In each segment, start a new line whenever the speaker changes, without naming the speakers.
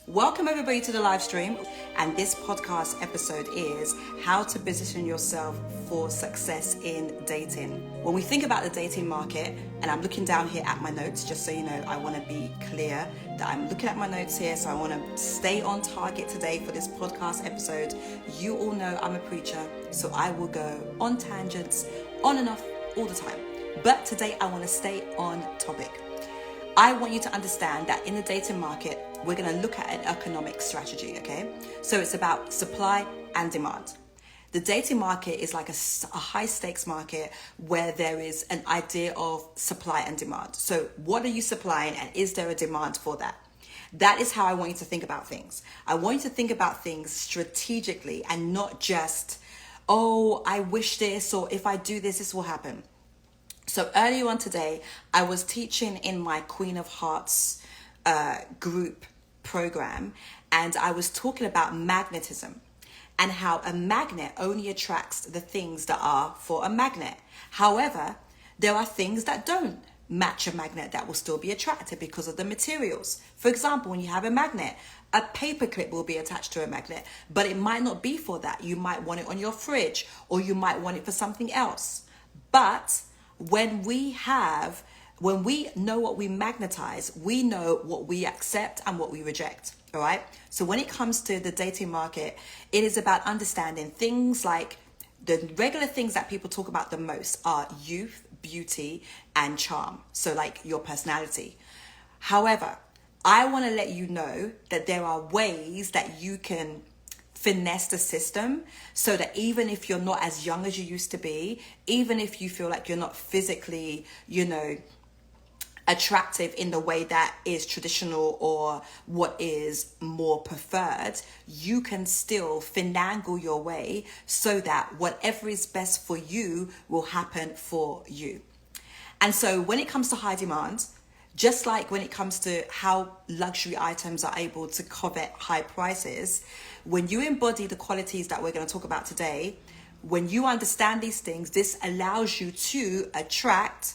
Welcome everybody to the live stream, and this podcast episode is how to position yourself for success in dating. When we think about the dating market, and I'm looking down here at my notes, just so you know, I want to be clear that I'm looking at my notes here, so I want to stay on target today for this podcast episode. You all know I'm a preacher, so I will go on tangents, on and off all the time. But today I want to stay on topic. I want you to understand that in the dating market, we're going to look at an economic strategy, okay? So it's about supply and demand. The dating market is like a high stakes market where there is an idea of supply and demand. So what are you supplying, and is there a demand for that? That is how I want you to think about things. I want you to think about things strategically and not just, oh, I wish this, or if I do this, this will happen. So earlier on today, I was teaching in my Queen of Hearts group program, and I was talking about magnetism and how a magnet only attracts the things that are for a magnet. However, there are things that don't match a magnet that will still be attracted because of the materials. For example, when you have a magnet, a paperclip will be attached to a magnet, but it might not be for that. You might want it on your fridge, or you might want it for something else. But when we know what we magnetize, we know what we accept and what we reject. All right. So when it comes to the dating market, it is about understanding things like the regular things that people talk about the most are youth, beauty, and charm. So like your personality. However, I want to let you know that there are ways that you can finesse the system so that even if you're not as young as you used to be, even if you feel like you're not physically, attractive in the way that is traditional or what is more preferred, you can still finagle your way so that whatever is best for you will happen for you. And so when it comes to high demand, just like when it comes to how luxury items are able to covet high prices, when you embody the qualities that we're going to talk about today, when you understand these things, this allows you to attract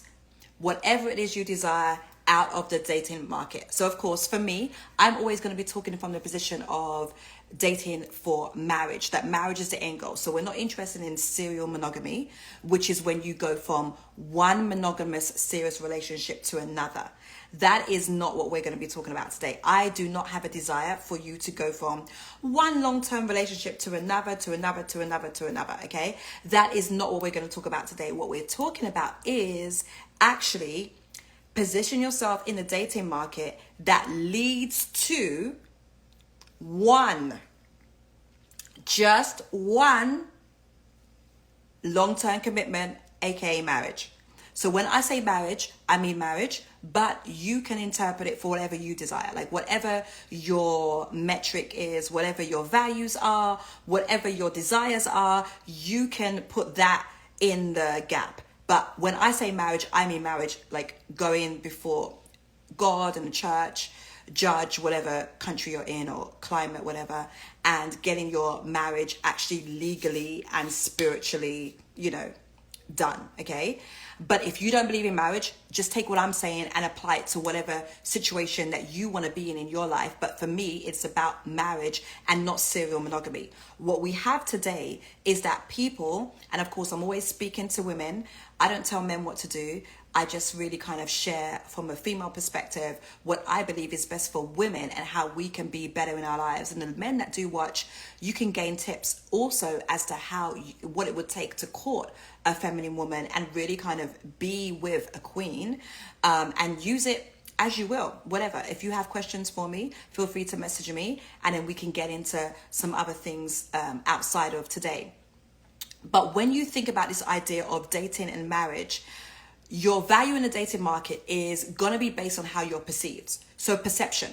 whatever it is you desire out of the dating market. So of course, for me, I'm always going to be talking from the position of dating for marriage, that marriage is the end goal. So we're not interested in serial monogamy, which is when you go from one monogamous serious relationship to another. That is not what we're going to be talking about today. I do not have a desire for you to go from one long-term relationship to another, to another, to another, to another, okay? That is not what we're going to talk about today. What we're talking about is actually position yourself in the dating market that leads to just one long-term commitment, aka marriage. So when I say marriage, I mean marriage, but you can interpret it for whatever you desire, like whatever your metric is, whatever your values are, whatever your desires are, you can put that in the gap. But when I say marriage, I mean marriage, like going before God and the church, judge whatever country you're in or climate, whatever, and getting your marriage actually legally and spiritually, done, okay? But if you don't believe in marriage, just take what I'm saying and apply it to whatever situation that you want to be in your life. But for me, it's about marriage and not serial monogamy. What we have today is that people, and of course, I'm always speaking to women. I don't tell men what to do. I just really kind of share from a female perspective what I believe is best for women and how we can be better in our lives. And the men that do watch, you can gain tips also as to what it would take to court a feminine woman and really kind of be with a queen, and use it as you will, whatever. If you have questions for me, feel free to message me, and then we can get into some other things outside of today. But when you think about this idea of dating and marriage, your value in the dating market is going to be based on how you're perceived. So perception.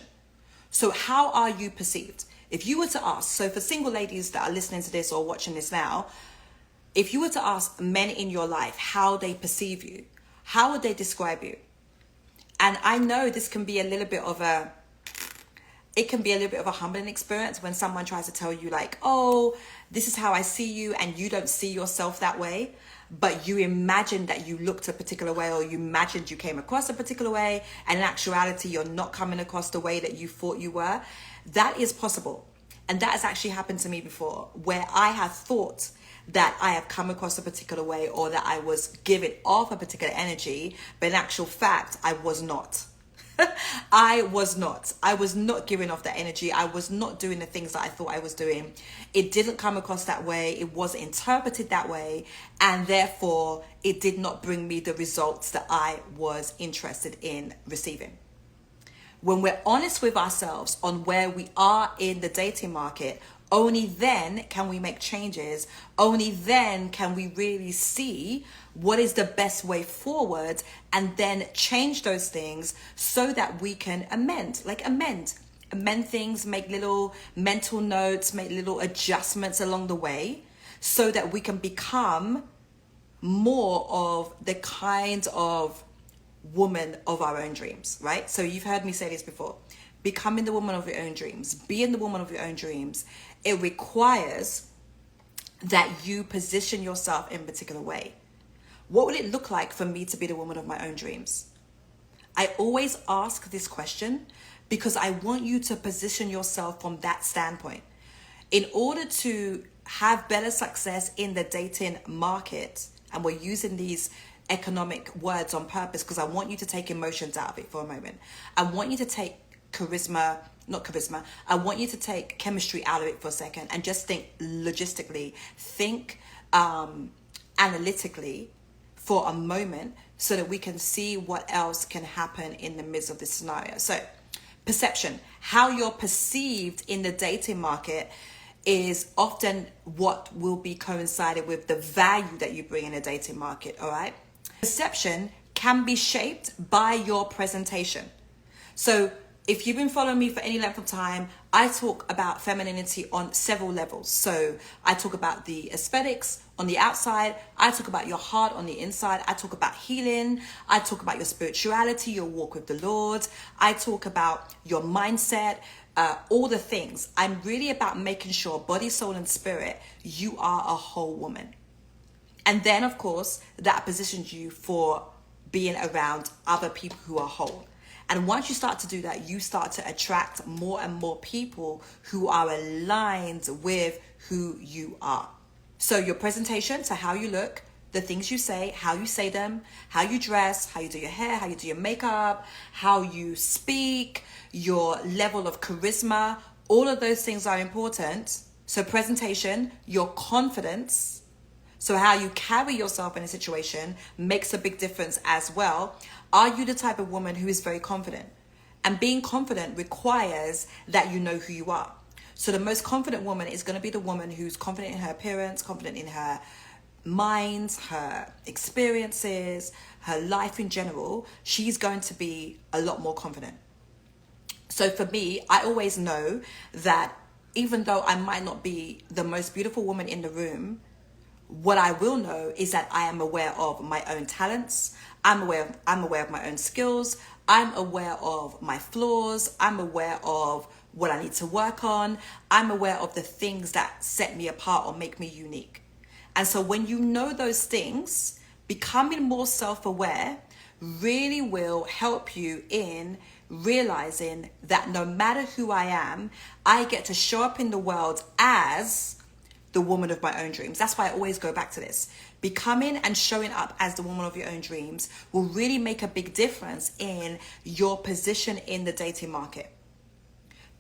So how are you perceived? If you were to ask, so for single ladies that are listening to this or watching this now, if you were to ask men in your life how they perceive you, how would they describe you? And I know this can be a little bit of a humbling experience when someone tries to tell you like, oh, this is how I see you, and you don't see yourself that way. but you imagined that you looked a particular way, or you imagined you came across a particular way, and in actuality, you're not coming across the way that you thought you were. That is possible. And that has actually happened to me before, where I have thought that I have come across a particular way, or that I was giving off a particular energy, but in actual fact, I was not. I was not giving off that energy. I was not doing the things that I thought I was doing. It didn't come across that way. It wasn't interpreted that way. And therefore, it did not bring me the results that I was interested in receiving. When we're honest with ourselves on where we are in the dating market, only then can we make changes. Only then can we really see what is the best way forward, and then change those things so that we can amend things, make little mental notes, make little adjustments along the way, so that we can become more of the kind of woman of our own dreams, right? So you've heard me say this before. Becoming the woman of your own dreams, being the woman of your own dreams, it requires that you position yourself in a particular way. What would it look like for me to be the woman of my own dreams? I always ask this question because I want you to position yourself from that standpoint. In order to have better success in the dating market, and we're using these economic words on purpose because I want you to take emotions out of it for a moment. I want you to take I want you to take chemistry out of it for a second and just think logistically, think analytically for a moment, so that we can see what else can happen in the midst of this scenario. So, perception, how you're perceived in the dating market is often what will be coincided with the value that you bring in a dating market, all right? Perception can be shaped by your presentation. So if you've been following me for any length of time, I talk about femininity on several levels. So I talk about the aesthetics on the outside. I talk about your heart on the inside. I talk about healing. I talk about your spirituality, your walk with the Lord. I talk about your mindset, all the things. I'm really about making sure body, soul, and spirit, you are a whole woman. And then, of course, that positions you for being around other people who are whole. And once you start to do that, you start to attract more and more people who are aligned with who you are. So your presentation, so how you look, the things you say, how you say them, how you dress, how you do your hair, how you do your makeup, how you speak, your level of charisma, all of those things are important. So presentation, your confidence, so how you carry yourself in a situation makes a big difference as well. Are you the type of woman who is very confident? And being confident requires that you know who you are. So the most confident woman is going to be the woman who's confident in her appearance, confident in her mind, her experiences, her life in general. She's going to be a lot more confident. So for me, I always know that even though I might not be the most beautiful woman in the room, what I will know is that I am aware of my own talents. I'm aware of my own skills. I'm aware of my flaws. I'm aware of what I need to work on. I'm aware of the things that set me apart or make me unique. And so when you know those things, becoming more self-aware really will help you in realizing that no matter who I am, I get to show up in the world as the woman of my own dreams. That's why I always go back to this. Becoming and showing up as the woman of your own dreams will really make a big difference in your position in the dating market.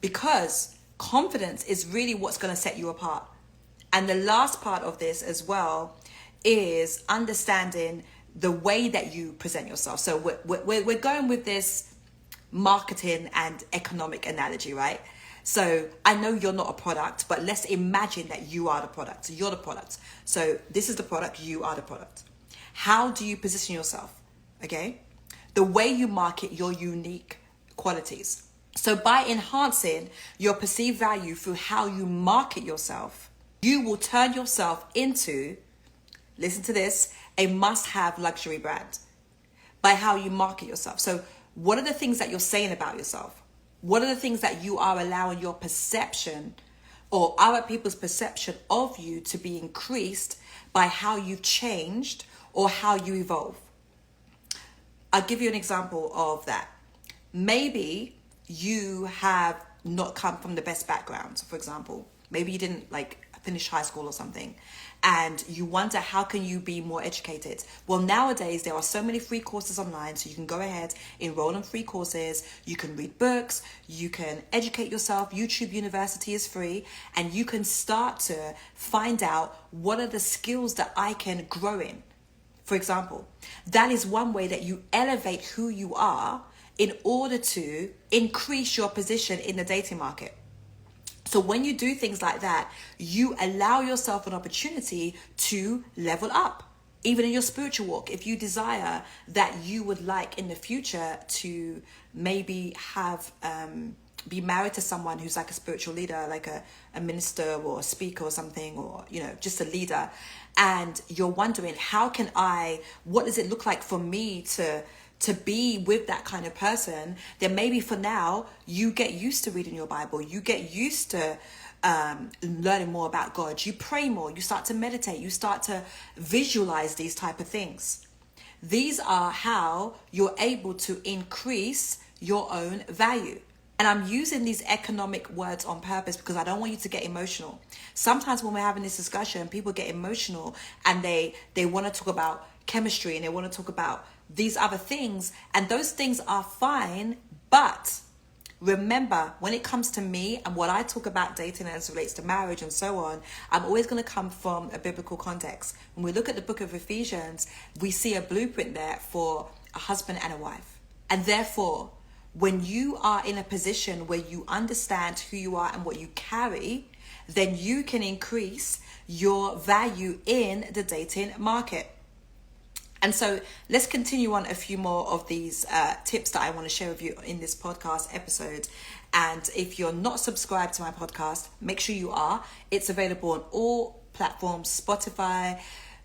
Because confidence is really what's going to set you apart. And the last part of this as well is understanding the way that you present yourself. So we're going with this marketing and economic analogy, right? So I know you're not a product, but let's imagine that you are the product. You're the product. So this is the product, you are the product. How do you position yourself? Okay? The way you market your unique qualities. So by enhancing your perceived value through how you market yourself, you will turn yourself into, listen to this, a must-have luxury brand by how you market yourself. So what are the things that you're saying about yourself? What are the things that you are allowing your perception or other people's perception of you to be increased by how you've changed or how you evolve. I'll give you an example of that. Maybe you have not come from the best background, for example. Maybe you didn't finish high school or something, and you wonder, how can you be more educated? Well, nowadays there are so many free courses online, so you can go ahead, enroll in free courses, you can read books, you can educate yourself. YouTube University is free, and you can start to find out what are the skills that I can grow in. For example, that is one way that you elevate who you are in order to increase your position in the dating market. So when you do things like that, you allow yourself an opportunity to level up, even in your spiritual walk. If you desire that you would like in the future to maybe have be married to someone who's like a spiritual leader, like a minister or a speaker or something, or just a leader, and you're wondering, what does it look like for me to be with that kind of person, then maybe for now you get used to reading your Bible, you get used to learning more about God, you pray more, you start to meditate, you start to visualize these type of things. These are how you're able to increase your own value. And I'm using these economic words on purpose because I don't want you to get emotional. Sometimes when we're having this discussion, people get emotional and they want to talk about chemistry and they want to talk about these other things, and those things are fine. But remember, when it comes to me and what I talk about dating as it relates to marriage and so on, I'm always going to come from a biblical context. When we look at the book of Ephesians, we see a blueprint there for a husband and a wife. And therefore, when you are in a position where you understand who you are and what you carry, then you can increase your value in the dating market. And so let's continue on a few more of these tips that I want to share with you in this podcast episode. And if you're not subscribed to my podcast, make sure you are. It's available on all platforms, Spotify,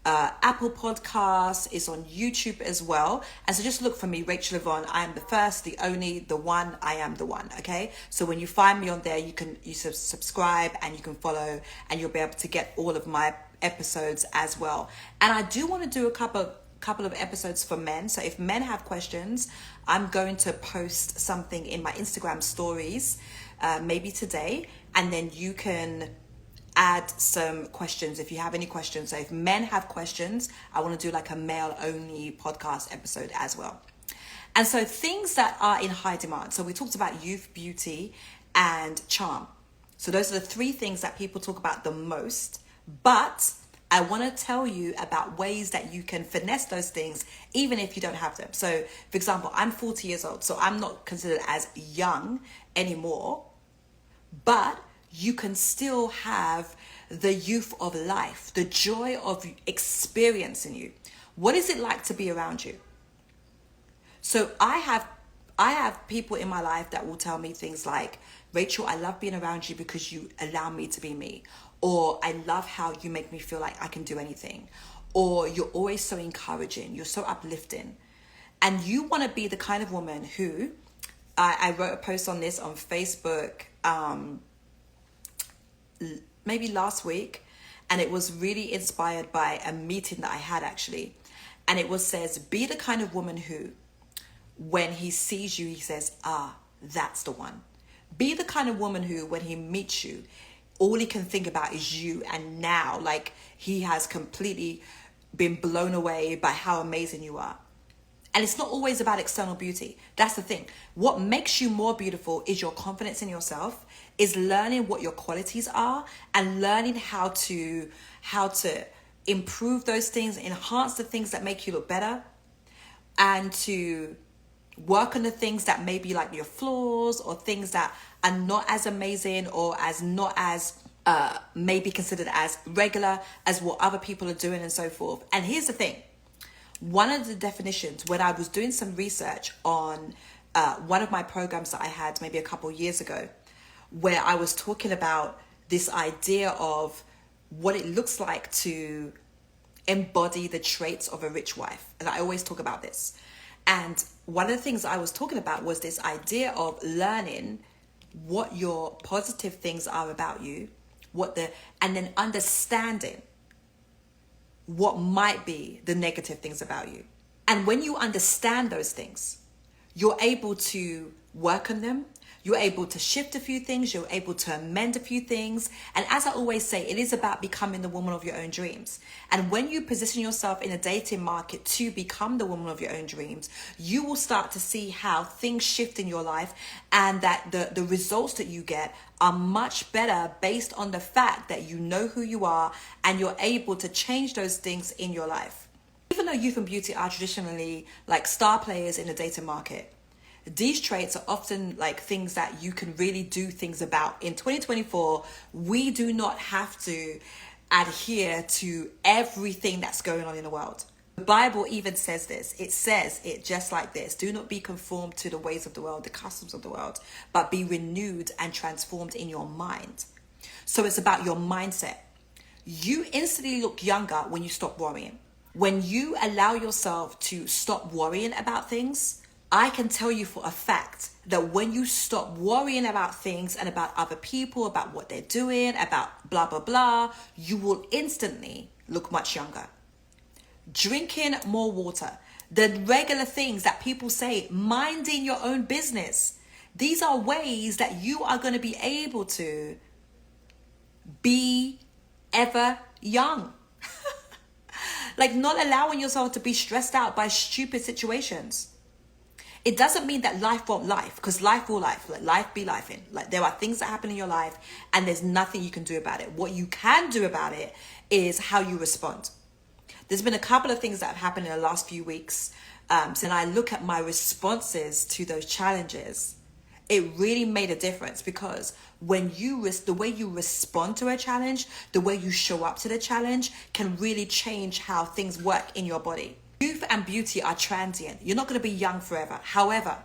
Apple Podcasts, it's on YouTube as well. And so just look for me, Rachel-Yvonne. I am the first, the only, the one, I am the one, okay? So when you find me on there, you subscribe and you can follow, and you'll be able to get all of my episodes as well. And I do want to do a couple of episodes for men. So if men have questions, I'm going to post something in my Instagram stories, maybe today, and then you can add some questions if you have any questions. So if men have questions, I want to do like a male only podcast episode as well. And so things that are in high demand. So we talked about youth, beauty, and charm. So those are the three things that people talk about the most. But I want to tell you about ways that you can finesse those things even if you don't have them. So, for example, I'm 40 years old, so I'm not considered as young anymore, but you can still have the youth of life, the joy of experiencing you. What is it like to be around you? So I have people in my life that will tell me things like, Rachel, I love being around you because you allow me to be me. Or I love how you make me feel like I can do anything. Or you're always so encouraging. You're so uplifting. And you want to be the kind of woman who, I wrote a post on this on Facebook maybe last week. And it was really inspired by a meeting that I had actually. And it says, be the kind of woman who, when he sees you, he says, that's the one. Be the kind of woman who, when he meets you, all he can think about is you. And now, like, he has completely been blown away by how amazing you are. And it's not always about external beauty. That's the thing. What makes you more beautiful is your confidence in yourself, is learning what your qualities are and learning how to improve those things, enhance the things that make you look better, and to work on the things that may be like your flaws or things that are not as amazing or as not as maybe considered as regular as what other people are doing and so forth. And here's the thing. One of the definitions, when I was doing some research on one of my programs that I had maybe a couple years ago, where I was talking about this idea of what it looks like to embody the traits of a rich wife. And I always talk about this. And one of the things I was talking about was this idea of learning what your positive things are about you, and then understanding what might be the negative things about you. And when you understand those things, you're able to work on them. You're able to shift a few things. You're able to amend a few things. And as I always say, it is about becoming the woman of your own dreams. And when you position yourself in a dating market to become the woman of your own dreams, you will start to see how things shift in your life, and that the results that you get are much better based on the fact that you know who you are and you're able to change those things in your life. Even though youth and beauty are traditionally like star players in the dating market, these traits are often like things that you can really do things about. In 2024, we do not have to adhere to everything that's going on in the world. The Bible even says this. It says it just like this: do not be conformed to the ways of the world, the customs of the world, but be renewed and transformed in your mind. So it's about your mindset. You instantly look younger when you stop worrying. When you allow yourself to stop worrying about things, I can tell you for a fact that when you stop worrying about things and about other people, about what they're doing, about blah, blah, blah, you will instantly look much younger. Drinking more water, the regular things that people say, minding your own business. These are ways that you are going to be able to be ever young. Like not allowing yourself to be stressed out by stupid situations. It doesn't mean that life won't life, because life will life. Let life be life in. Like there are things that happen in your life and there's nothing you can do about it. What you can do about it is how you respond. There's been a couple of things that have happened in the last few weeks. So when I look at my responses to those challenges, it really made a difference, because when the way you respond to a challenge, the way you show up to the challenge can really change how things work in your body. Youth and beauty are transient. You're not going to be young forever. However,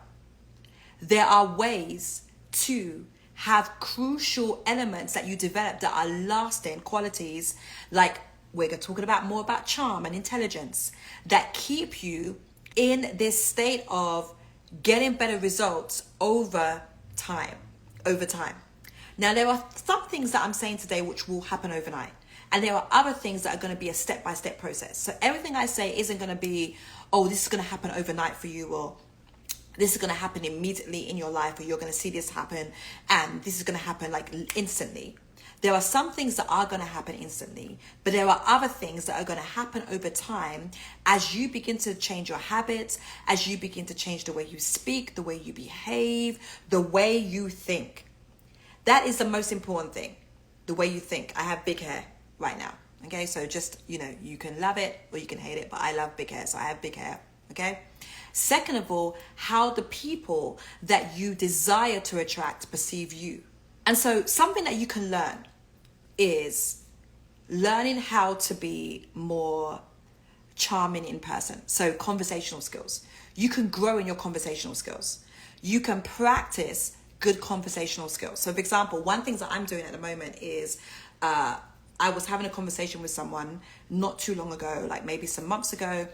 there are ways to have crucial elements that you develop that are lasting qualities, like we're talking about more about charm and intelligence, that keep you in this state of getting better results over time. Now, there are some things that I'm saying today which will happen overnight. And there are other things that are going to be a step-by-step process. So everything I say isn't going to be, oh, this is going to happen overnight for you, or this is going to happen immediately in your life, or you're going to see this happen and this is going to happen like instantly. There are some things that are going to happen instantly, but there are other things that are going to happen over time as you begin to change your habits, as you begin to change the way you speak, the way you behave, the way you think. That is the most important thing, the way you think. I have big hair right now, okay? So just, you can love it or you can hate it, but I love big hair, so I have big hair, okay? Second of all, how the people that you desire to attract perceive you. And so something that you can learn is learning how to be more charming in person. So conversational skills. You can grow in your conversational skills. You can practice good conversational skills. So for example, one thing that I'm doing at the moment is I was having a conversation with someone not too long ago, like maybe some months ago,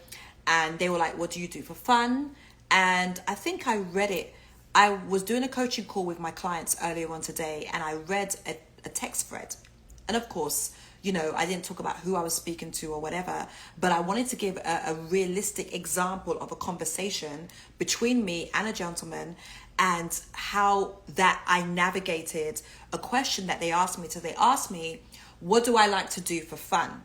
and they were like, what do you do for fun? And I think I read it. I was doing a coaching call with my clients earlier on today, and I read a text thread. And of course, I didn't talk about who I was speaking to or whatever, but I wanted to give a realistic example of a conversation between me and a gentleman, and how that I navigated a question that they asked me. So they asked me, what do I like to do for fun?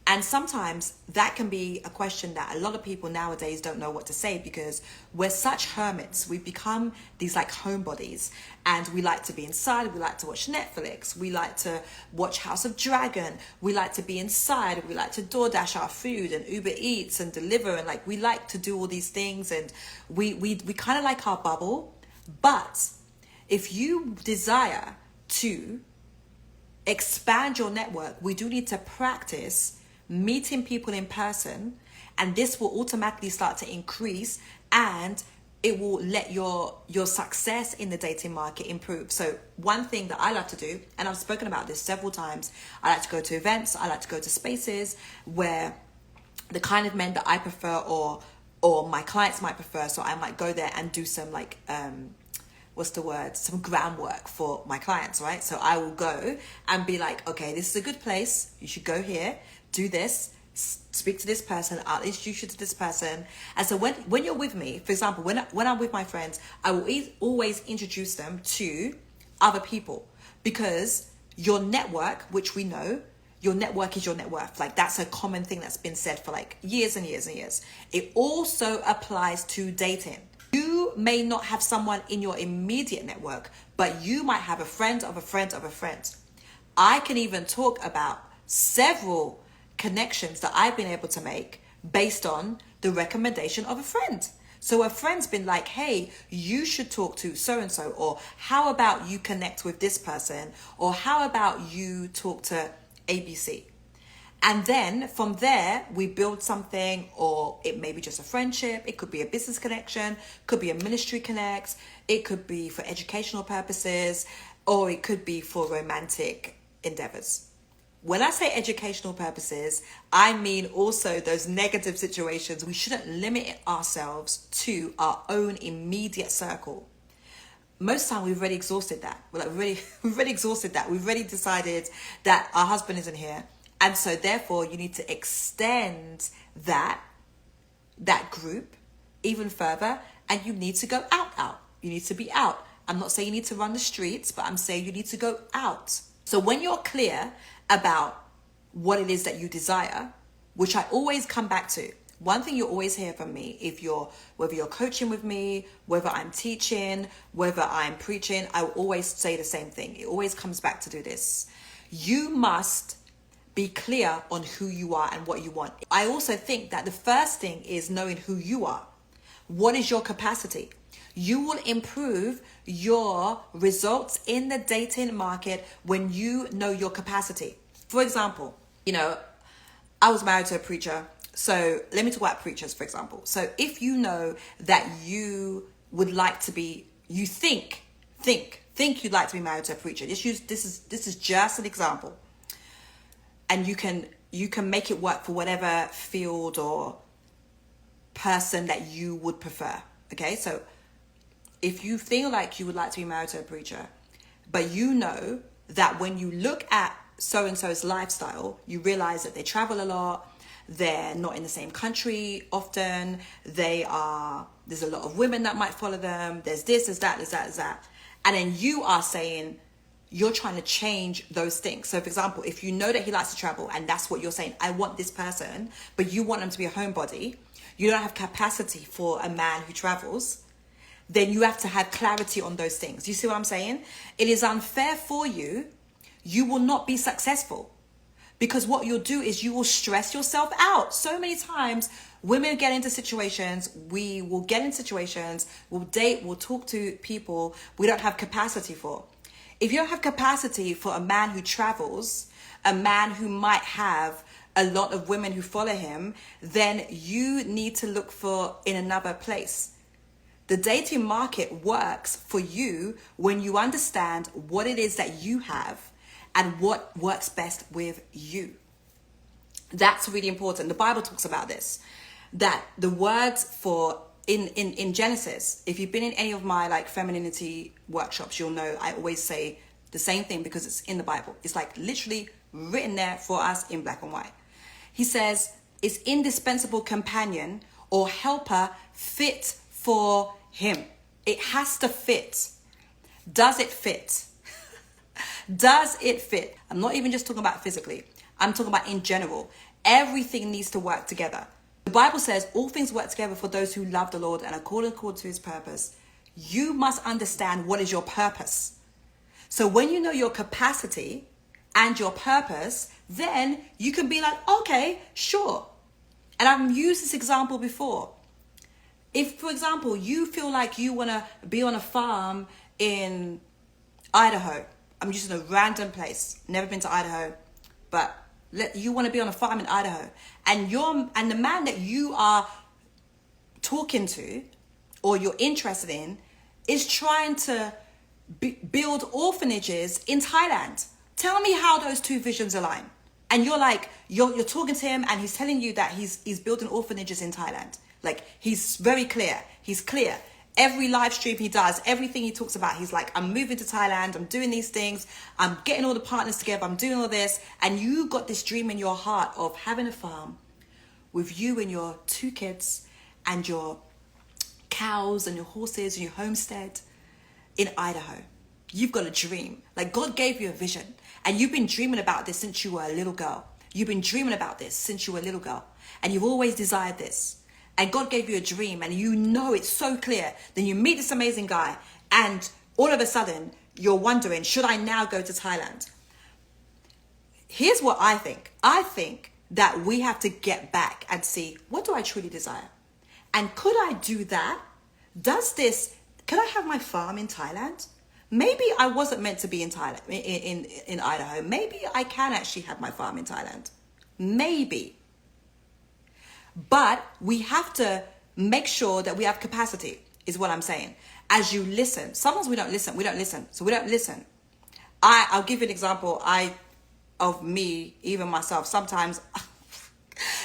And sometimes that can be a question that a lot of people nowadays don't know what to say, because we're such hermits. We've become these like homebodies, and we like to be inside. We like to watch Netflix. We like to watch House of Dragon. We like to be inside. We like to DoorDash our food and Uber Eats and deliver. And like, we like to do all these things, and we kind of like our bubble. But if you desire to expand your network, we do need to practice meeting people in person, and this will automatically start to increase, and it will let your success in the dating market improve. So one thing that I love to do, and I've spoken about this several times, I like to go to events, I like to go to spaces where the kind of men that I prefer or my clients might prefer. So I might go there and do some like what's the word, some groundwork for my clients, right? So I will go and be like, okay, this is a good place. You should go here, do this, speak to this person. I'll introduce you to this person. And so when you're with me, for example, when I'm with my friends, I will always introduce them to other people, because your network, which we know, your network is your net worth. Like, that's a common thing that's been said for like years and years and years. It also applies to dating. You may not have someone in your immediate network, but you might have a friend of a friend of a friend. I can even talk about several connections that I've been able to make based on the recommendation of a friend. So a friend's been like, hey, you should talk to so-and-so, or how about you connect with this person, or how about you talk to ABC. And then from there, we build something, or it may be just a friendship. It could be a business connection, could be a ministry connect. It could be for educational purposes, or it could be for romantic endeavors. When I say educational purposes, I mean also those negative situations. We shouldn't limit ourselves to our own immediate circle. Most of the time we've already exhausted that. We've already exhausted that. We've already decided that our husband isn't here. And so therefore you need to extend that group even further, and you need to go out. You need to be out. I'm not saying you need to run the streets, but I'm saying you need to go out. So when you're clear about what it is that you desire, which I always come back to, one thing you always hear from me, whether you're coaching with me, whether I'm teaching, whether I'm preaching, I will always say the same thing. It always comes back to do this. You must be clear on who you are and what you want. I also think that the first thing is knowing who you are. What is your capacity? You will improve your results in the dating market when you know your capacity. For example, I was married to a preacher. So let me talk about preachers, for example. So if you know that you would like to be, you think you'd like to be married to a preacher. This is just an example. And you can make it work for whatever field or person that you would prefer. Okay, so if you feel like you would like to be married to a preacher, but you know that when you look at so-and-so's lifestyle, you realize that they travel a lot, they're not in the same country often, there's a lot of women that might follow them, there's this, there's that, there's that, there's that. And then you are saying, you're trying to change those things. So for example, if you know that he likes to travel and that's what you're saying, I want this person, but you want him to be a homebody, you don't have capacity for a man who travels, then you have to have clarity on those things. You see what I'm saying? It is unfair for you. You will not be successful, because what you'll do is you will stress yourself out. So many times women get into situations, we'll date, we'll talk to people we don't have capacity for. If you don't have capacity for a man who travels, a man who might have a lot of women who follow him, then you need to look for in another place. The dating market works for you when you understand what it is that you have and what works best with you. That's really important. The Bible talks about this, that the words for in Genesis, if you've been in any of my like femininity workshops, you'll know I always say the same thing because it's in the Bible. It's like literally written there for us in black and white. He says it's indispensable companion or helper fit for him. It has to fit. Does it fit? Does it fit? I'm not even just talking about physically. I'm talking about in general. Everything needs to work together. The Bible says all things work together for those who love the Lord and are called according to his purpose. You must understand what is your purpose. So when you know your capacity and your purpose, then you can be like, okay, sure. And I've used this example before. If, for example, you feel like you want to be on a farm in Idaho, I'm using a random place, never been to Idaho, but you want to be on a farm in Idaho, and the man that you are talking to or you're interested in is trying to build orphanages in Thailand. Tell me how those two visions align. And you're like, you're talking to him and he's telling you that he's building orphanages in Thailand. Like, he's very clear. He's clear. Every live stream he does, everything he talks about, he's like, I'm moving to Thailand, I'm doing these things, I'm getting all the partners together, I'm doing all this. And you got this dream in your heart of having a farm with you and your 2 kids and your cows and your horses and your homestead in Idaho. You've got a dream. Like, God gave you a vision. And you've been dreaming about this since you were a little girl. You've been dreaming about this since you were a little girl. And you've always desired this. And God gave you a dream, and you know it's so clear. Then you meet this amazing guy, and all of a sudden, you're wondering, should I now go to Thailand? Here's what I think. I think that we have to get back and see, what do I truly desire? And could I do that? Could I have my farm in Thailand? Maybe I wasn't meant to be in Thailand, in Idaho. Maybe I can actually have my farm in Thailand. Maybe. But we have to make sure that we have capacity, is what I'm saying. As you listen, sometimes we don't listen. So we don't listen. I'll give you an example of me, even myself. Sometimes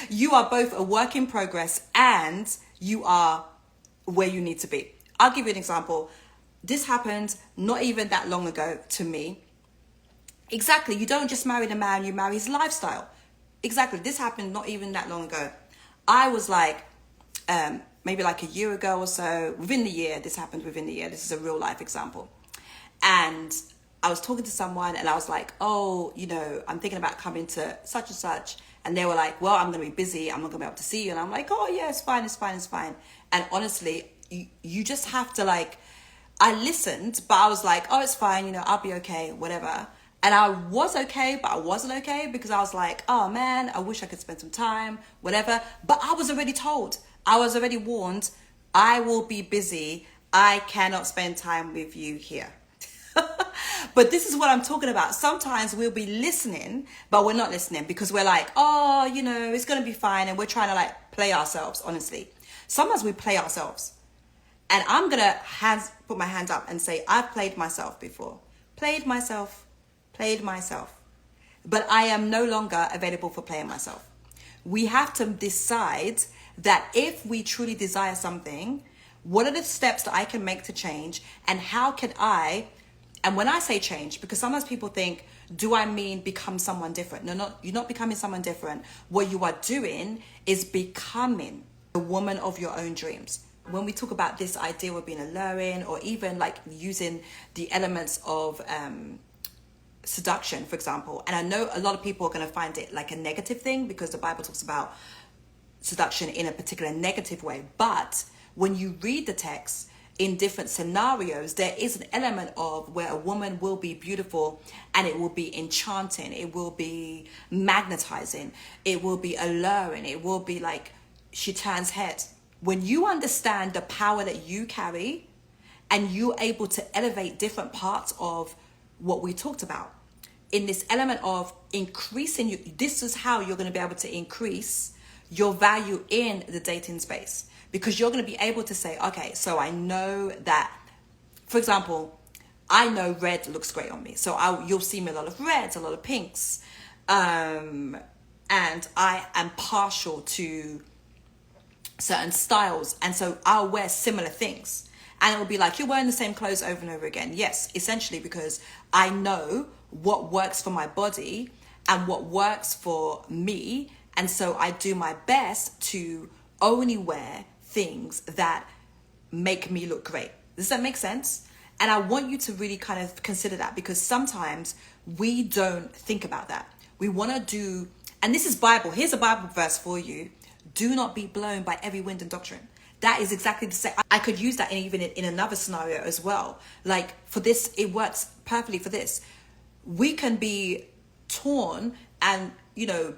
you are both a work in progress and you are where you need to be. I'll give you an example. This happened not even that long ago to me. Exactly. You don't just marry the man, you marry his lifestyle. Exactly. This happened not even that long ago. I was like, maybe like a year ago or so, within the year, this happened within the year. This is a real life example. And I was talking to someone and I was like, oh, I'm thinking about coming to such and such. And they were like, well, I'm going to be busy. I'm not going to be able to see you. And I'm like, oh yeah, it's fine. And honestly, you just have to I listened, but I was like, oh, it's fine. I'll be okay, whatever. And I was okay, but I wasn't okay because I was like, oh man, I wish I could spend some time, whatever. But I was already told, I was already warned, I will be busy. I cannot spend time with you here. But this is what I'm talking about. Sometimes we'll be listening, but we're not listening because we're like, oh, it's going to be fine. And we're trying to play ourselves, honestly. Sometimes we play ourselves. And I'm going to put my hand up and say, I've played myself before. Played myself. But I am no longer available for playing myself. We have to decide that if we truly desire something, what are the steps that I can make to change, and how can and when I say change, because sometimes people think, do I mean become someone different? No, you're not becoming someone different. What you are doing is becoming the woman of your own dreams. When we talk about this idea of being alluring, or even using the elements of seduction, for example, and I know a lot of people are going to find it like a negative thing because the Bible talks about seduction in a particular negative way. But when you read the text in different scenarios, there is an element of where a woman will be beautiful and it will be enchanting, it will be magnetizing, it will be alluring, it will be like she turns head. When you understand the power that you carry and you're able to elevate different parts of what we talked about in this element of increasing you, this is how you're going to be able to increase your value in the dating space, because you're going to be able to say, okay, so I know that, for example, I know red looks great on me, so you'll see me a lot of reds, a lot of pinks, and I am partial to certain styles, and so I'll wear similar things. And it will be like, you're wearing the same clothes over and over again. Yes, essentially, because I know what works for my body and what works for me. And so I do my best to only wear things that make me look great. Does that make sense? And I want you to really kind of consider that, because sometimes we don't think about that. We want to do, and this is Bible. Here's a Bible verse for you. Do not be blown by every wind and doctrine. That is exactly the same. I could use that even in another scenario as well. Like for this, it works perfectly for this. We can be torn and,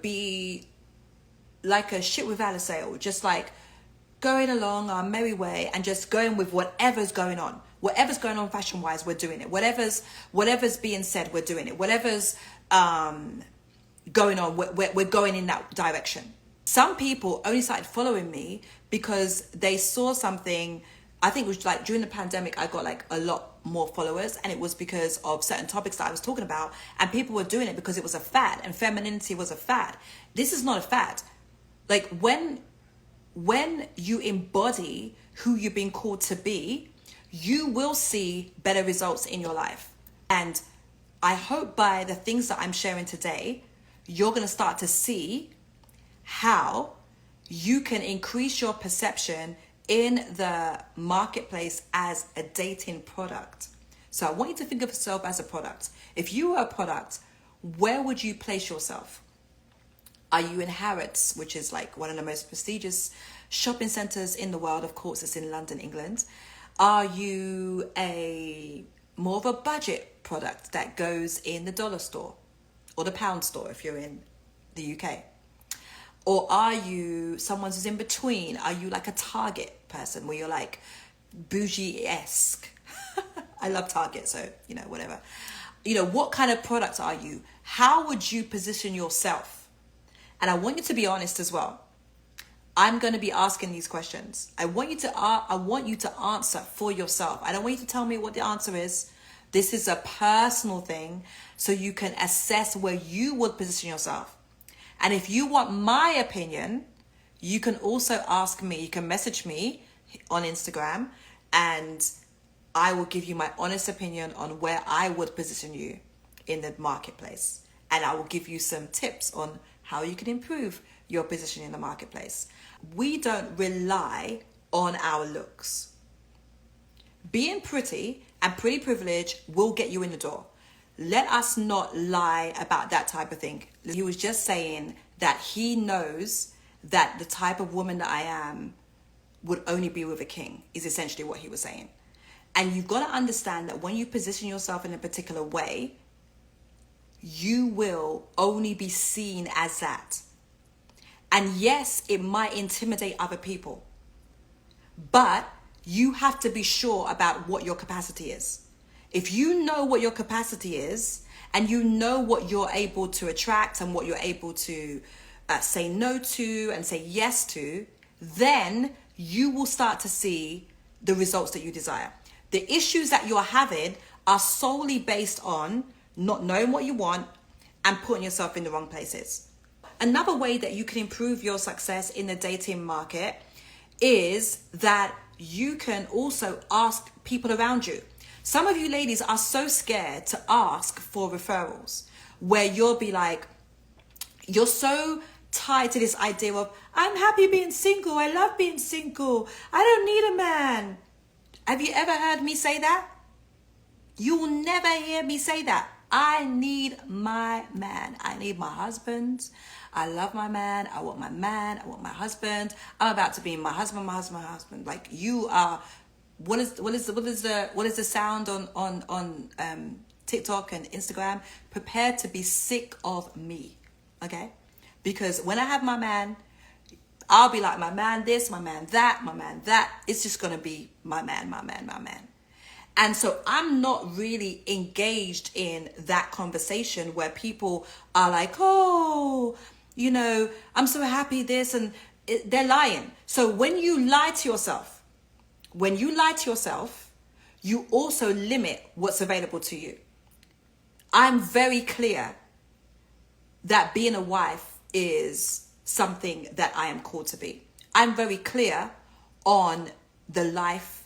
be like a ship without a sail, just like going along our merry way and just going with whatever's going on. Whatever's going on fashion wise, we're doing it. Whatever's being said, we're doing it. Whatever's going on, we're going in that direction. Some people only started following me because they saw something. I think it was like during the pandemic, I got like a lot more followers, and it was because of certain topics that I was talking about, and people were doing it because it was a fad, and femininity was a fad. This is not a fad. Like when when you embody who you've been called to be, you will see better results in your life. And I hope by the things that I'm sharing today, you're going to start to see how you can increase your perception in the marketplace as a dating product. So I want you to think of yourself as a product. If you were a product, where would you place yourself? Are you in Harrods, which is like one of the most prestigious shopping centers in the world? Of course, it's in London, England. Are you more of a budget product that goes in the dollar store or the pound store if you're in the UK? Or are you someone who's in between? Are you like a Target person where you're like bougie-esque? I love Target, so, whatever. What kind of product are you? How would you position yourself? And I want you to be honest as well. I'm going to be asking these questions. I want you to answer for yourself. I don't want you to tell me what the answer is. This is a personal thing, so you can assess where you would position yourself. And if you want my opinion, you can also ask me. You can message me on Instagram, and I will give you my honest opinion on where I would position you in the marketplace. And I will give you some tips on how you can improve your position in the marketplace. We don't rely on our looks. Being pretty and pretty privilege will get you in the door. Let us not lie about that type of thing. He was just saying that he knows that the type of woman that I am would only be with a king, is essentially what he was saying. And you've got to understand that when you position yourself in a particular way, you will only be seen as that. And yes, it might intimidate other people, but you have to be sure about what your capacity is. If you know what your capacity is, and you know what you're able to attract and what you're able to say no to and say yes to, then you will start to see the results that you desire. The issues that you're having are solely based on not knowing what you want and putting yourself in the wrong places. Another way that you can improve your success in the dating market is that you can also ask people around you. Some of you ladies are so scared to ask for referrals, where you'll be like, you're so tied to this idea of, I'm happy being single, I love being single, I don't need a man. Have you ever heard me say that? You will never hear me say that. I need my man. I need my husband. I love my man. I want my man. I want my husband. I'm about to be my husband. Like you are. What is the sound on TikTok and Instagram? Prepare to be sick of me. Okay? Because when I have my man, I'll be like, my man this, my man that, my man that. It's just going to be my man. And so I'm not really engaged in that conversation where people are like, oh, I'm so happy this, and they're lying. So when you lie to yourself, you also limit what's available to you. I'm very clear that being a wife is something that I am called to be. I'm very clear on the life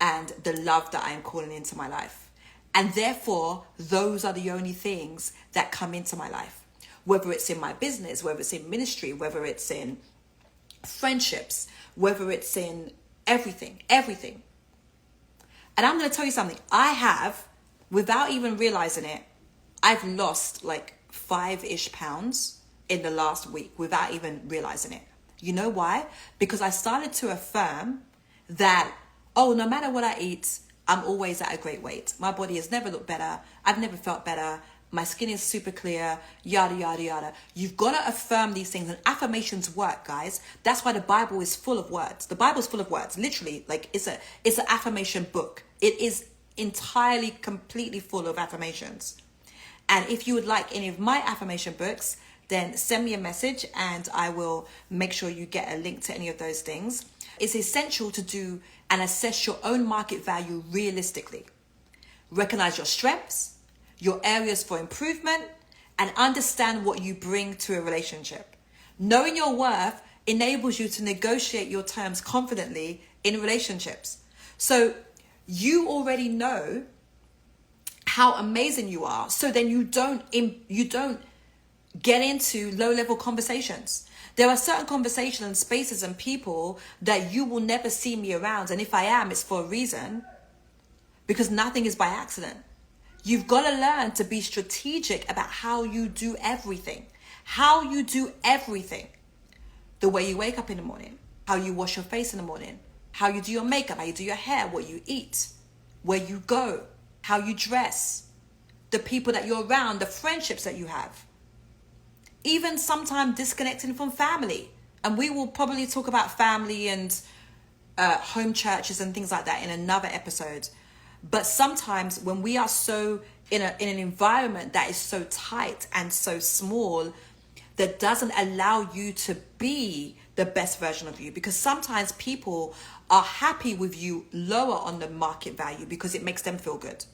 and the love that I am calling into my life. And therefore, those are the only things that come into my life. Whether it's in my business, whether it's in ministry, whether it's in friendships, whether it's in everything. And I'm going to tell you something. I have, without even realizing it, I've lost like 5-ish pounds in the last week without even realizing it. You know why? Because I started to affirm that, oh, no matter what I eat, I'm always at a great weight. My body has never looked better. I've never felt better. My skin is super clear, yada, yada, yada. You've got to affirm these things, and affirmations work, guys. That's why the Bible is full of words. The Bible is full of words, literally. Like it's an affirmation book. It is entirely, completely full of affirmations. And if you would like any of my affirmation books, then send me a message and I will make sure you get a link to any of those things. It's essential to do and assess your own market value realistically. Recognize your strengths, your areas for improvement, and understand what you bring to a relationship. Knowing your worth enables you to negotiate your terms confidently in relationships. So you already know how amazing you are. So then you don't get into low-level conversations. There are certain conversations and spaces and people that you will never see me around. And if I am, it's for a reason, because nothing is by accident. You've got to learn to be strategic about how you do everything. How you do everything. The way you wake up in the morning, how you wash your face in the morning, how you do your makeup, how you do your hair, what you eat, where you go, how you dress, the people that you're around, the friendships that you have. Even sometimes disconnecting from family. And we will probably talk about family and home churches and things like that in another episode. But sometimes when we are so in an environment that is so tight and so small, that doesn't allow you to be the best version of you, because sometimes people are happy with you lower on the market value because it makes them feel good.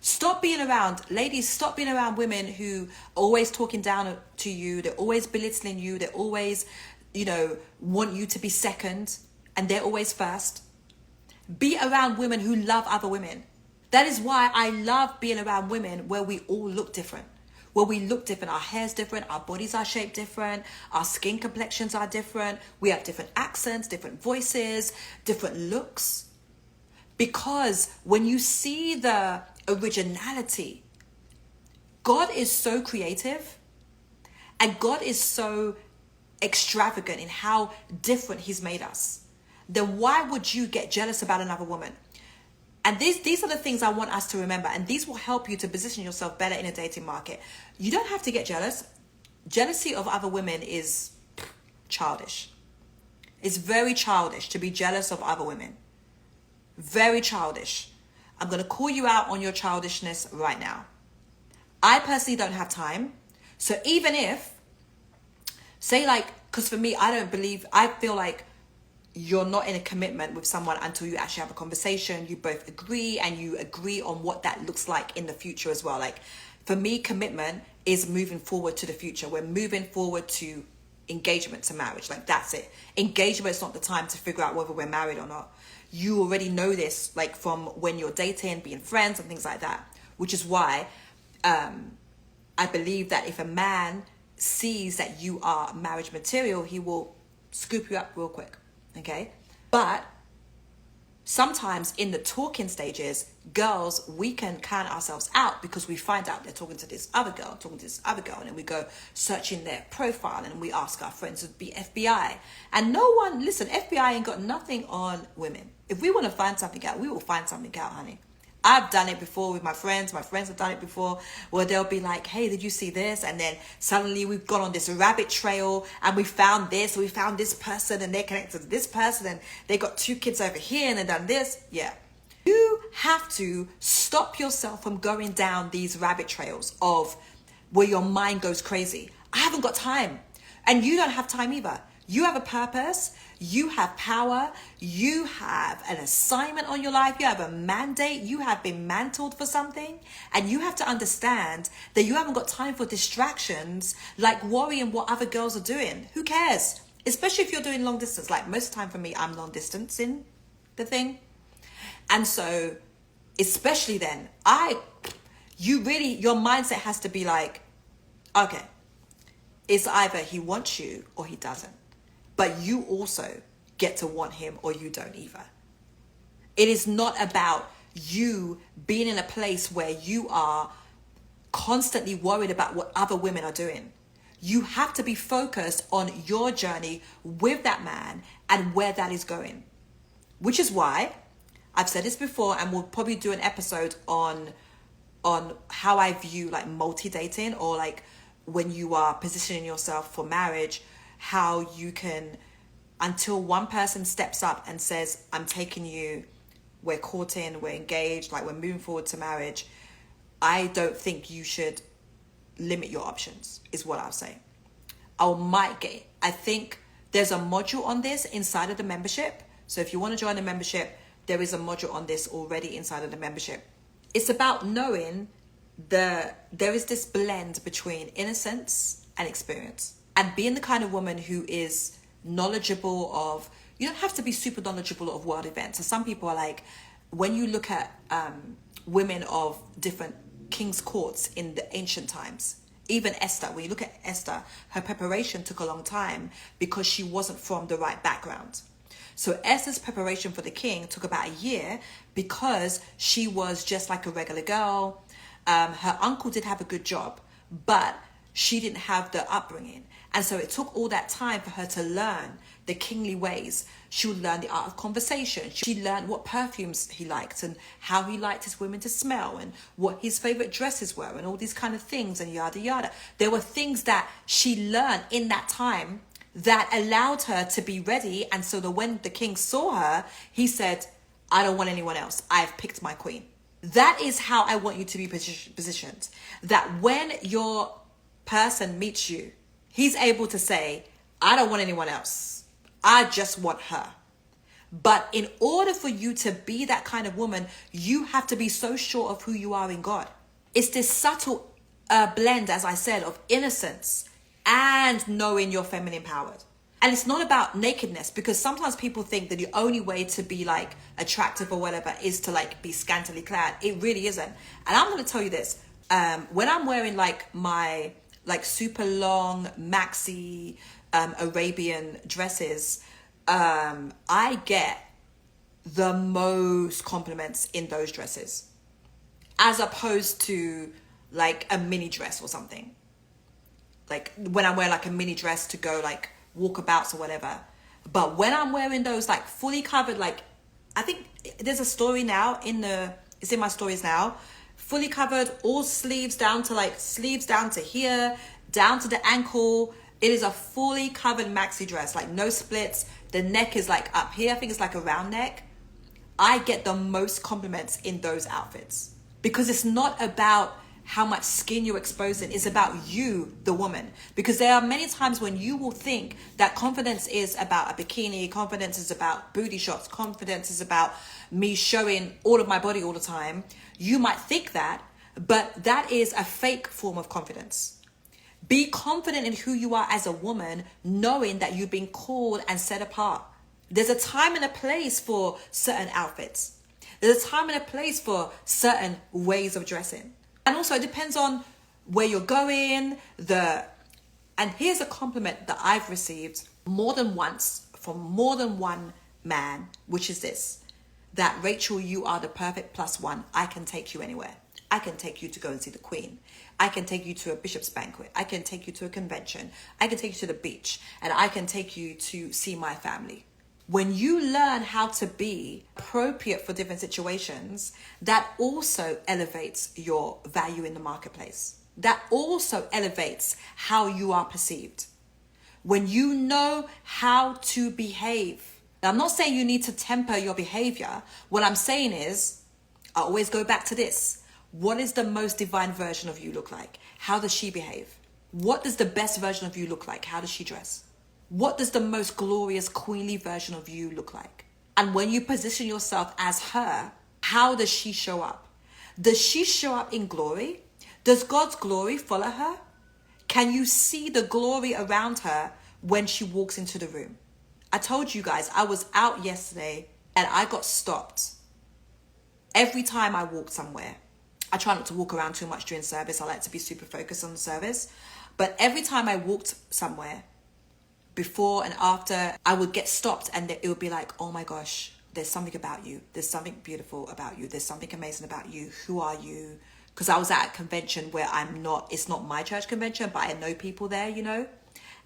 Stop being around, ladies, stop being around women who are always talking down to you. They're always belittling you. They always, want you to be second and they're always first. Be around women who love other women. That is why I love being around women where we all look different. Where we look different. Our hair's different. Our bodies are shaped different. Our skin complexions are different. We have different accents, different voices, different looks. Because when you see the originality, God is so creative and God is so extravagant in how different he's made us. Then why would you get jealous about another woman? And these are the things I want us to remember, and these will help you to position yourself better in a dating market. You don't have to get jealous. Jealousy of other women is childish. It's very childish to be jealous of other women. Very childish. I'm going to call you out on your childishness right now. I personally don't have time. So even if, because for me, I feel like you're not in a commitment with someone until you actually have a conversation. You both agree and you agree on what that looks like in the future as well. Like for me, commitment is moving forward to the future. We're moving forward to engagement, to marriage. Like that's it. Engagement is not the time to figure out whether we're married or not. You already know this, like from when you're dating, being friends and things like that, which is why I believe that if a man sees that you are marriage material, he will scoop you up real quick. Okay. But sometimes in the talking stages, girls, we can count ourselves out because we find out they're talking to this other girl, and then we go searching their profile and we ask our friends to be FBI. And FBI ain't got nothing on women. If we want to find something out, we will find something out, honey. I've done it before with my friends. My friends have done it before where they'll be like, hey, did you see this? And then suddenly we've gone on this rabbit trail and we found this person and they're connected to this person and they got 2 kids over here and they've done this. Yeah. You have to stop yourself from going down these rabbit trails of where your mind goes crazy. I haven't got time. And you don't have time either. You have a purpose, you have power, you have an assignment on your life, you have a mandate, you have been mantled for something, and you have to understand that you haven't got time for distractions like worrying what other girls are doing. Who cares? Especially if you're doing long distance. Like most of the time for me, I'm long distance in the thing. And so, especially then, your mindset has to be like, okay, it's either he wants you or he doesn't. But you also get to want him or you don't either. It is not about you being in a place where you are constantly worried about what other women are doing. You have to be focused on your journey with that man and where that is going. Which is why I've said this before, and we'll probably do an episode on how I view like multi-dating, or like when you are positioning yourself for marriage, how you can, until one person steps up and says, I'm taking you, we're courting, we're engaged, like we're moving forward to marriage. I don't think you should limit your options, is what I'll say. I think there's a module on this inside of the membership. So if you want to join the membership, there is a module on this already inside of the membership. It's about knowing there is this blend between innocence and experience, and being the kind of woman who is knowledgeable of, you don't have to be super knowledgeable of world events. So some people are like, when you look at women of different king's courts in the ancient times, even Esther, when you look at Esther, her preparation took a long time because she wasn't from the right background. So Esther's preparation for the king took about a year because she was just like a regular girl. Her uncle did have a good job, but she didn't have the upbringing. And so it took all that time for her to learn the kingly ways. She would learn the art of conversation. She learned what perfumes he liked and how he liked his women to smell and what his favorite dresses were and all these kind of things and yada yada. There were things that she learned in that time that allowed her to be ready. And so that when the king saw her, he said, I don't want anyone else. I've picked my queen. That is how I want you to be positioned. That when your person meets you, he's able to say, I don't want anyone else. I just want her. But in order for you to be that kind of woman, you have to be so sure of who you are in God. It's this subtle blend, as I said, of innocence and knowing you're feminine powered. And it's not about nakedness, because sometimes people think that the only way to be like attractive or whatever is to like be scantily clad. It really isn't. And I'm going to tell you this. When I'm wearing like my like super long maxi Arabian dresses, I get the most compliments in those dresses, as opposed to like a mini dress or something. Like when I wear like a mini dress to go like walkabouts or whatever. But when I'm wearing those like fully covered, like I think there's a story now it's in my stories now, fully covered, all sleeves down to here, down to the ankle. It is a fully covered maxi dress, like no splits. The neck is like up here. I think it's like a round neck. I get the most compliments in those outfits because it's not about how much skin you're exposing. It's about you, the woman. Because there are many times when you will think that confidence is about a bikini, confidence is about booty shots, confidence is about me showing all of my body all the time. You might think that, but that is a fake form of confidence. Be confident in who you are as a woman, knowing that you've been called and set apart. There's a time and a place for certain outfits. There's a time and a place for certain ways of dressing. And also it depends on where you're going. And here's a compliment that I've received more than once from more than one man, which is this, that Rachel, you are the perfect +1. I can take you anywhere. I can take you to go and see the Queen. I can take you to a bishop's banquet. I can take you to a convention. I can take you to the beach. And I can take you to see my family. When you learn how to be appropriate for different situations, that also elevates your value in the marketplace. That also elevates how you are perceived. When you know how to behave. Now, I'm not saying you need to temper your behavior. What I'm saying is, I always go back to this. What is the most divine version of you look like? How does she behave? What does the best version of you look like? How does she dress? What does the most glorious queenly version of you look like? And when you position yourself as her, how does she show up? Does she show up in glory? Does God's glory follow her? Can you see the glory around her when she walks into the room? I told you guys, I was out yesterday and I got stopped. Every time I walked somewhere, I try not to walk around too much during service. I like to be super focused on the service. But every time I walked somewhere, before and after, I would get stopped and it would be like, oh my gosh, there's something about you. There's something beautiful about you. There's something amazing about you. Who are you? Because I was at a convention where it's not my church convention, but I know people there, you know?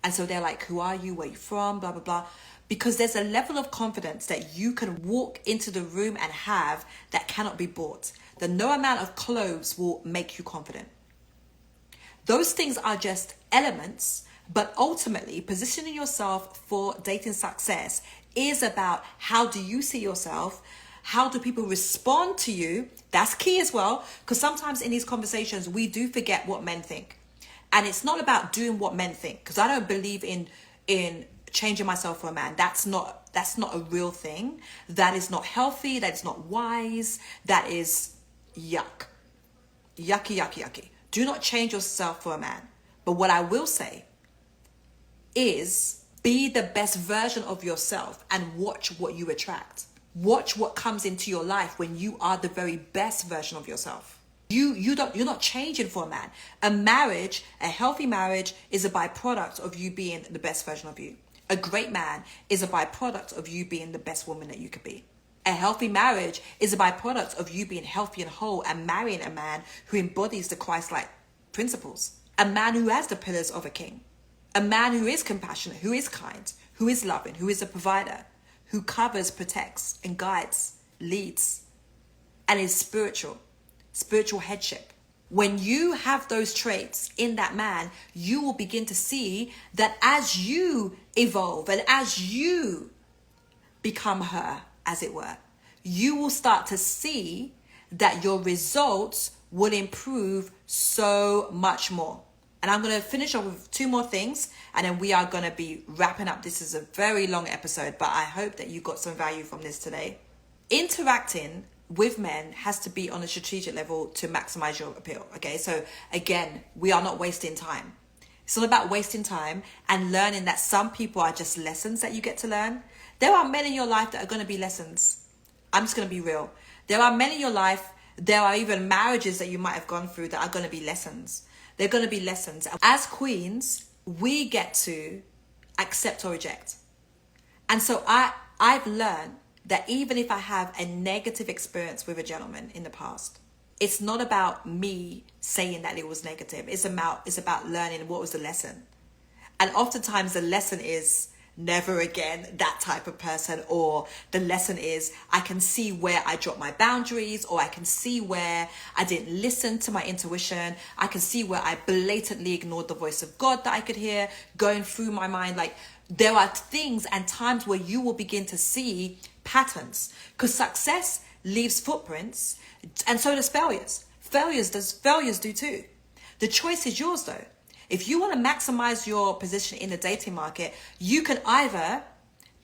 And so they're like, who are you? Where are you from? Blah, blah, blah. Because there's a level of confidence that you can walk into the room and have that cannot be bought. That no amount of clothes will make you confident. Those things are just elements. But ultimately, positioning yourself for dating success is about how do you see yourself? How do people respond to you? That's key as well, because sometimes in these conversations, we do forget what men think. And it's not about doing what men think, because I don't believe in changing myself for a man. That's not a real thing. That is not healthy. That is not wise. That is yuck. Yucky, yucky, yucky. Do not change yourself for a man. But what I will say is Be the best version of yourself and watch what you attract. Watch what comes into your life when you are the very best version of yourself. You're not changing for a man. A marriage, a healthy marriage, is a byproduct of you being the best version of you. A great man is a byproduct of you being the best woman that you could be. A healthy marriage is a byproduct of you being healthy and whole and marrying a man who embodies the Christ-like principles. A man who has the pillars of a king. A man who is compassionate, who is kind, who is loving, who is a provider, who covers, protects, and guides, leads, and is spiritual headship. When you have those traits in that man, you will begin to see that as you evolve and as you become her, as it were, you will start to see that your results will improve so much more. And I'm going to finish off with 2 more things, and then we are going to be wrapping up. This is a very long episode, but I hope that you got some value from this today. Interacting with men has to be on a strategic level to maximize your appeal. Okay, so again, we are not wasting time. It's all about wasting time and learning that some people are just lessons that you get to learn. There are men in your life that are going to be lessons. I'm just going to be real. There are men in your life, there are even marriages that you might have gone through that are going to be lessons. They're going to be lessons. As queens, we get to accept or reject. And so I've learned that even if I have a negative experience with a gentleman in the past, it's not about me saying that it was negative. It's about learning what was the lesson. And oftentimes the lesson is never again that type of person, or the lesson is I can see where I dropped my boundaries, or I can see where I didn't listen to my intuition. I can see where I blatantly ignored the voice of God that I could hear going through my mind. Like, there are things and times where you will begin to see patterns, because success leaves footprints, and so does failures. Failures do too. The choice is yours though. If you want to maximize your position in the dating market, you can either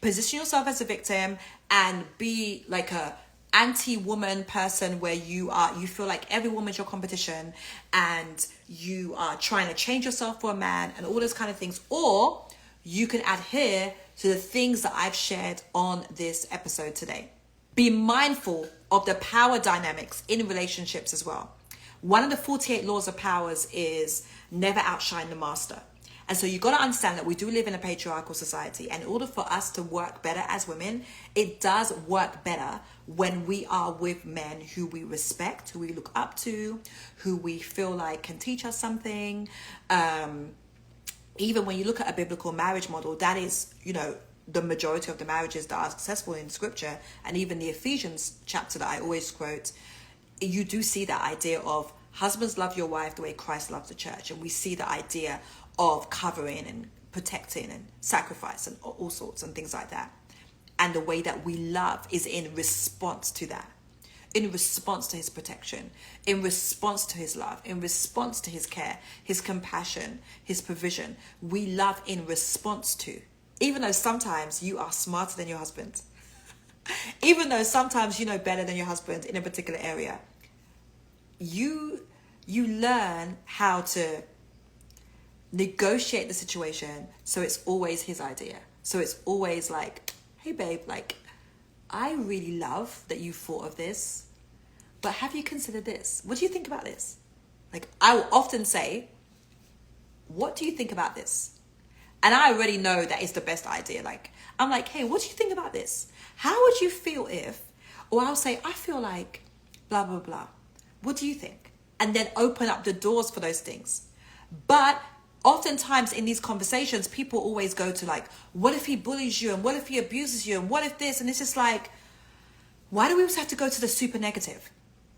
position yourself as a victim and be like a anti-woman person where you feel like every woman's your competition and you are trying to change yourself for a man and all those kind of things, or you can adhere to the things that I've shared on this episode today. Be mindful of the power dynamics in relationships as well. One of the 48 laws of powers is never outshine the master. And so you got to understand that we do live in a patriarchal society. And in order for us to work better as women, it does work better when we are with men who we respect, who we look up to, who we feel like can teach us something. Even when you look at a biblical marriage model, that is, the majority of the marriages that are successful in scripture, and even the Ephesians chapter that I always quote, you do see that idea of husbands, love your wife the way Christ loved the church. And we see the idea of covering and protecting and sacrifice and all sorts and things like that. And the way that we love is in response to that, in response to his protection, in response to his love, in response to his care, his compassion, his provision. We love in response to, even though sometimes you are smarter than your husband, even though sometimes you know better than your husband in a particular area, you learn how to negotiate the situation so it's always his idea. So it's always like, hey babe, like, I really love that you thought of this, but have you considered this? What do you think about this? Like, I will often say, what do you think about this? And I already know that it's the best idea. Like, I'm like, hey, what do you think about this? How would you feel if, or I'll say, I feel like blah, blah, blah. What do you think? And then open up the doors for those things. But oftentimes in these conversations, people always go to like, what if he bullies you? And what if he abuses you? And what if this? And it's just like, why do we always have to go to the super negative?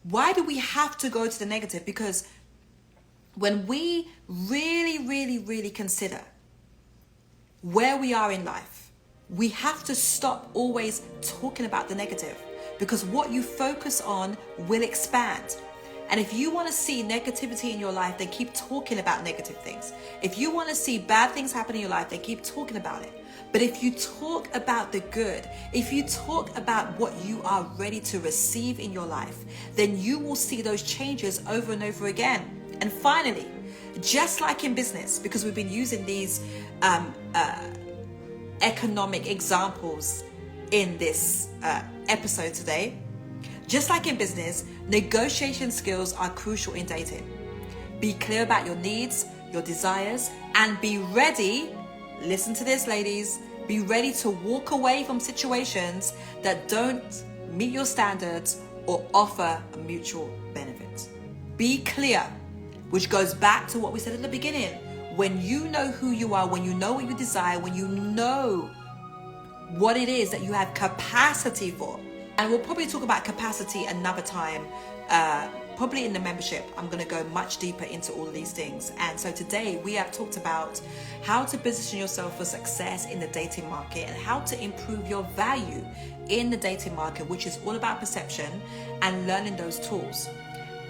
Why do we have to go to the negative? Because when we really, really, really consider where we are in life, we have to stop always talking about the negative, because what you focus on will expand. And if you want to see negativity in your life, then keep talking about negative things. If you want to see bad things happen in your life, then keep talking about it. But if you talk about the good, if you talk about what you are ready to receive in your life, then you will see those changes over and over again. And finally, just like in business, because we've been using these economic examples in this episode today. Just like in business, negotiation skills are crucial in dating. Be clear about your needs, your desires, and be ready, listen to this ladies, be ready to walk away from situations that don't meet your standards or offer a mutual benefit. Be clear, which goes back to what we said at the beginning. When you know who you are, when you know what you desire, when you know what it is that you have capacity for. And we'll probably talk about capacity another time, probably in the membership. I'm going to go much deeper into all of these things. And so today we have talked about how to position yourself for success in the dating market and how to improve your value in the dating market, which is all about perception and learning those tools.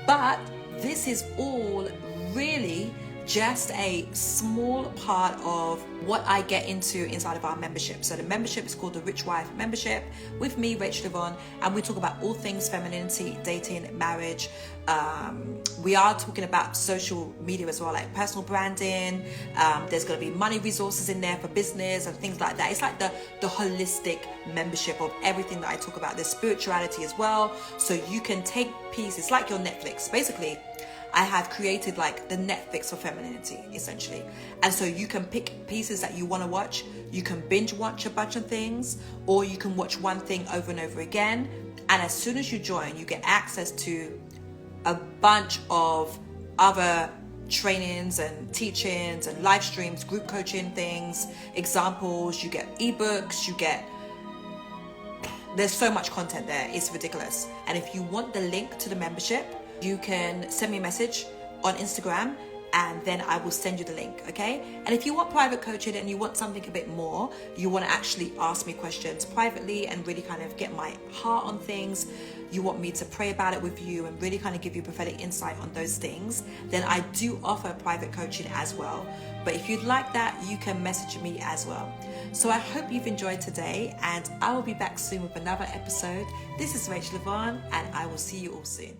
But this is all really just a small part of what I get into inside of our membership. So the membership is called the Rich Wife Membership with me, Rachel-Yvonne, and we talk about all things femininity, dating, marriage. We are talking about social media as well, like personal branding. There's going to be money resources in there for business and things like that. It's like the holistic membership of everything that I talk about. There's spirituality as well. So you can take pieces like your Netflix. Basically, I have created like the Netflix for femininity, essentially. And so you can pick pieces that you want to watch. You can binge watch a bunch of things, or you can watch one thing over and over again. And as soon as you join, you get access to a bunch of other trainings and teachings and live streams, group coaching things, examples. You get ebooks, there's so much content there. It's ridiculous. And if you want the link to the membership, you can send me a message on Instagram and then I will send you the link, okay? And if you want private coaching and you want something a bit more, you want to actually ask me questions privately and really kind of get my heart on things, you want me to pray about it with you and really kind of give you prophetic insight on those things, then I do offer private coaching as well. But if you'd like that, you can message me as well. So I hope you've enjoyed today and I will be back soon with another episode. This is Rachel-Yvonne and I will see you all soon.